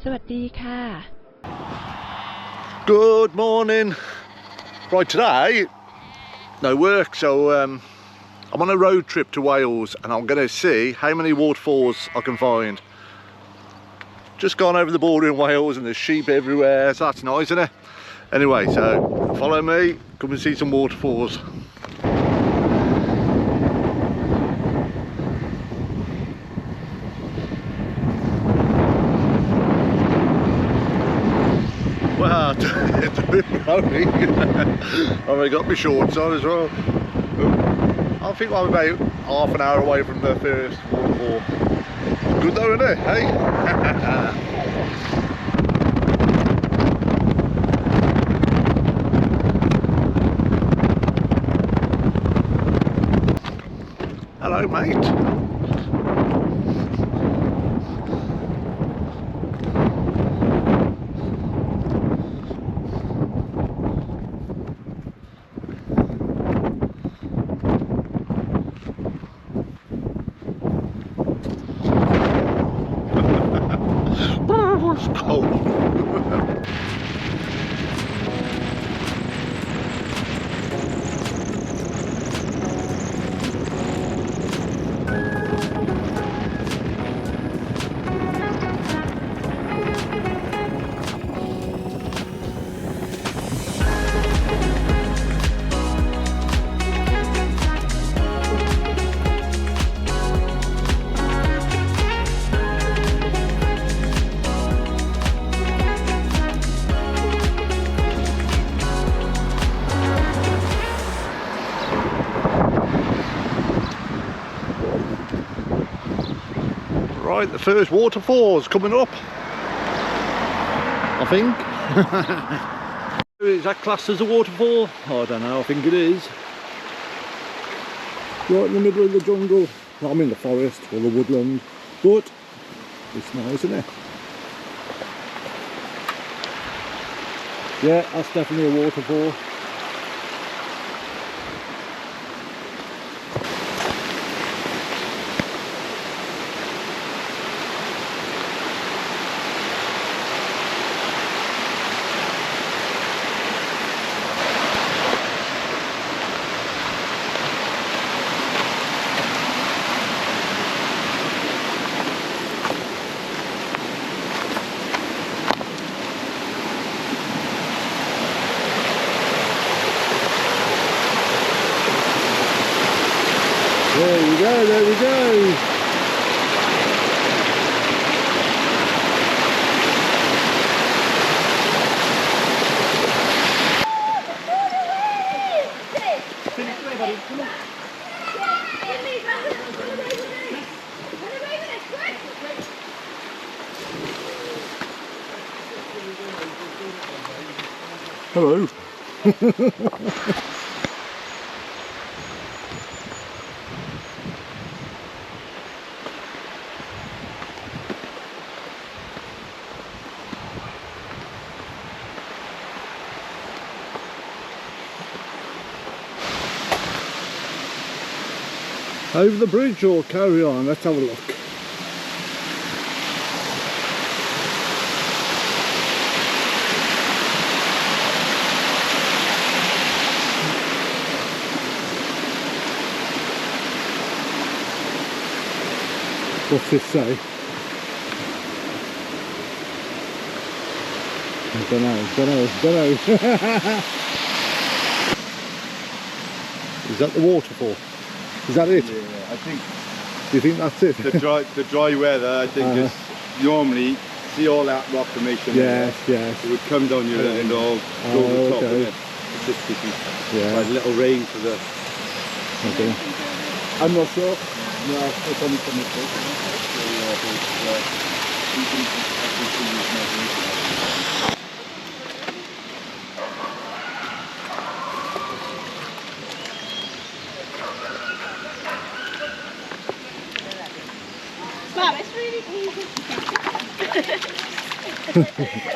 สวัสดีค่ะ Good morning. Right, today no work, so I'm on a road trip to Wales and I'm going to see how many waterfalls I can find. Just gone over the border in Wales and there's sheep everywhere, so that's nice, isn't it? Anyway, so follow me, come and see some waterfalls. Wow, it's a bit rowdy. I've already got my shorts on as well. I think I'm about half an hour away from the first waterfall. Good though, isn't it? Hey? Hello, mate. It's cold. Right, the first waterfall's coming up, I think. Is that classed as a waterfall? I don't know, I think it is. Right in the middle of the jungle. I'm in the forest or the woodland, but it's nice, isn't it? Yeah, that's definitely a waterfall. There we go, there we go. Hello. Over the bridge or carry on? Let's have a look. What's this say? I don't know. Is that the waterfall? Is that it? Yeah, I think. Do you think that's it? The dry weather, I think, is normally see all that rock formation. Yes. It would come down here and all go to the top, okay. innit? It's just getting Yeah. a little rain for the. Okay. I'm not sure. No, it's only coming through. Mum, it's really easy.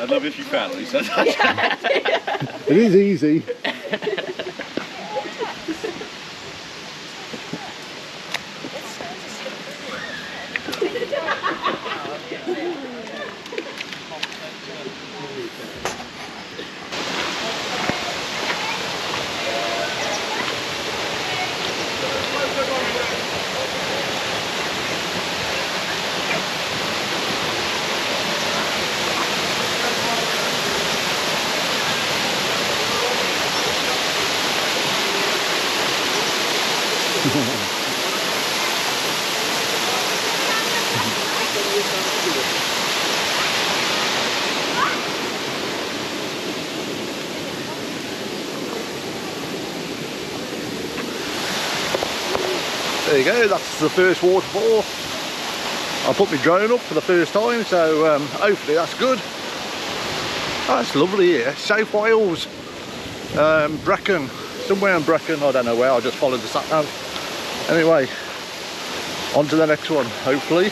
I'd love if you can, Lisa. It is easy. you go, that's the first waterfall. I put my drone up for the first time, so hopefully that's good. Oh, that's lovely here, South Wales, Brecon, somewhere in Brecon, I don't know where, I just followed the sat nav. Anyway, on to the next one, hopefully.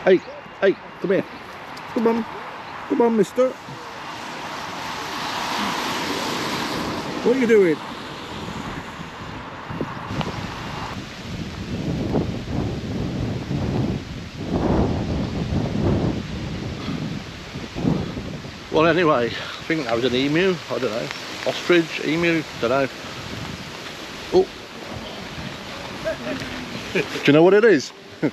Hey, hey, come here. Come on, mister. What are you doing? Well, anyway, I think that was an emu, I don't know. Ostrich, emu, don't know. Oh. Do you know what it is? Is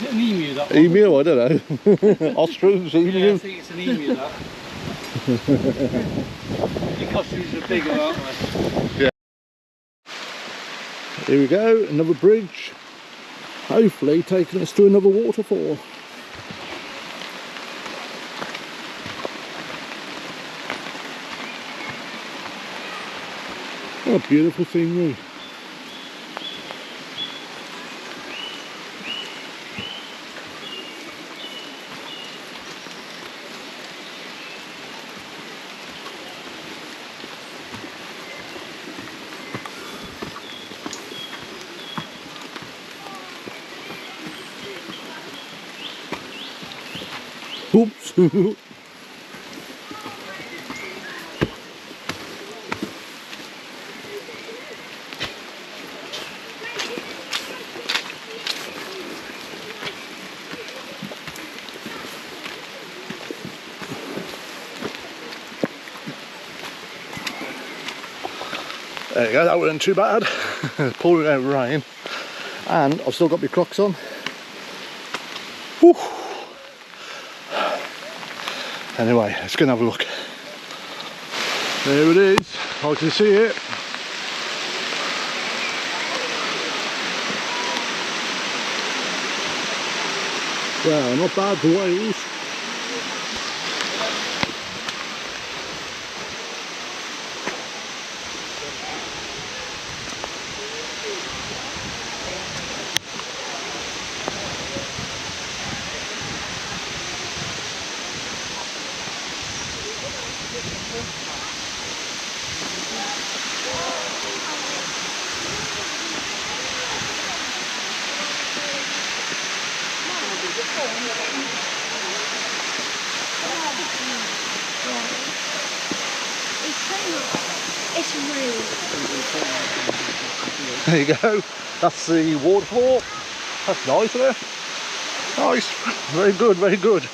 it an emu, that one? Emu, I don't know. Ostrich, emu. Yeah, I think it's an emu, that. The ostriches are bigger, aren't they? Yeah. Here we go, another bridge. Hopefully taking us to another waterfall. Oh, beautiful scenery. Oops. There you go, that wasn't too bad. Pouring out rain. And I've still got my Crocs on. Whew. Anyway, let's go and have a look. There it is, I can see it. Well, not bad for Wales. It's really. There you go, that's the waterfall. That's nice, isn't it? Nice, very good, very good.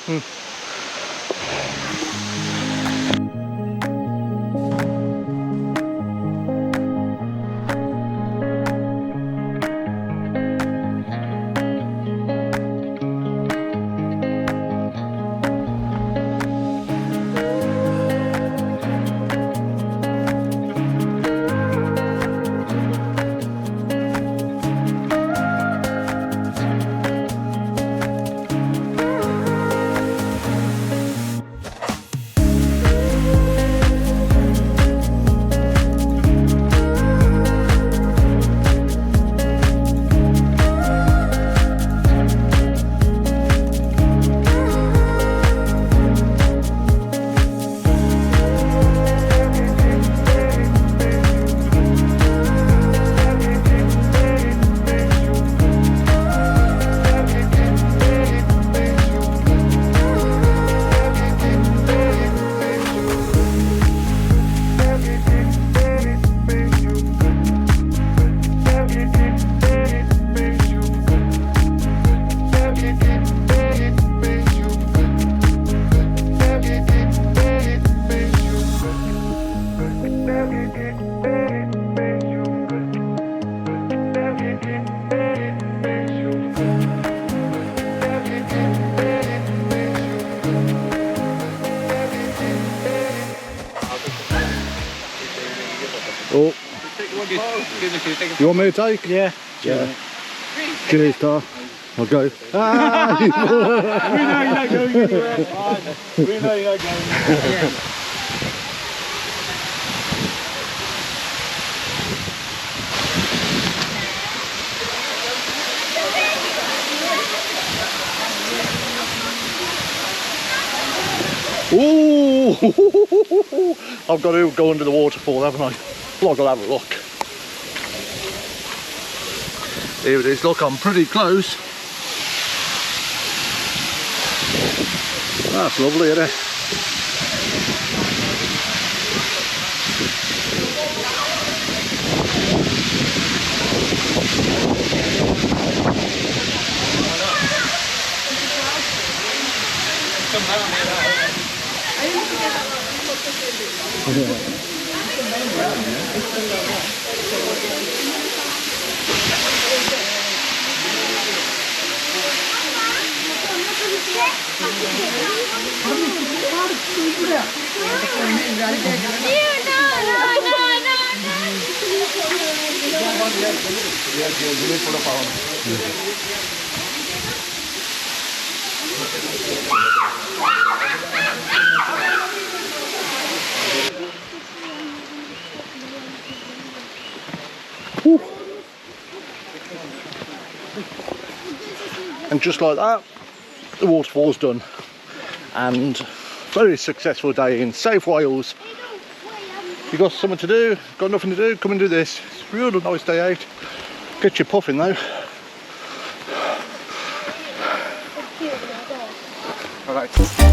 You want me to take? Yeah. Yeah. Cheers, Tar. I'll go. Ah! We know you're not going anywhere. We know you're not going anywhere. Ooh! I've got to go under the waterfall, haven't I? Well, I've got to have a look. Here it is, look, I'm pretty close. That's lovely, isn't it? Whew. And just like that, the waterfall's done. And very successful day in safe Wales. You got something to do, got nothing to do, come and do this. It's a real nice day out. Get your puffing though. Alright.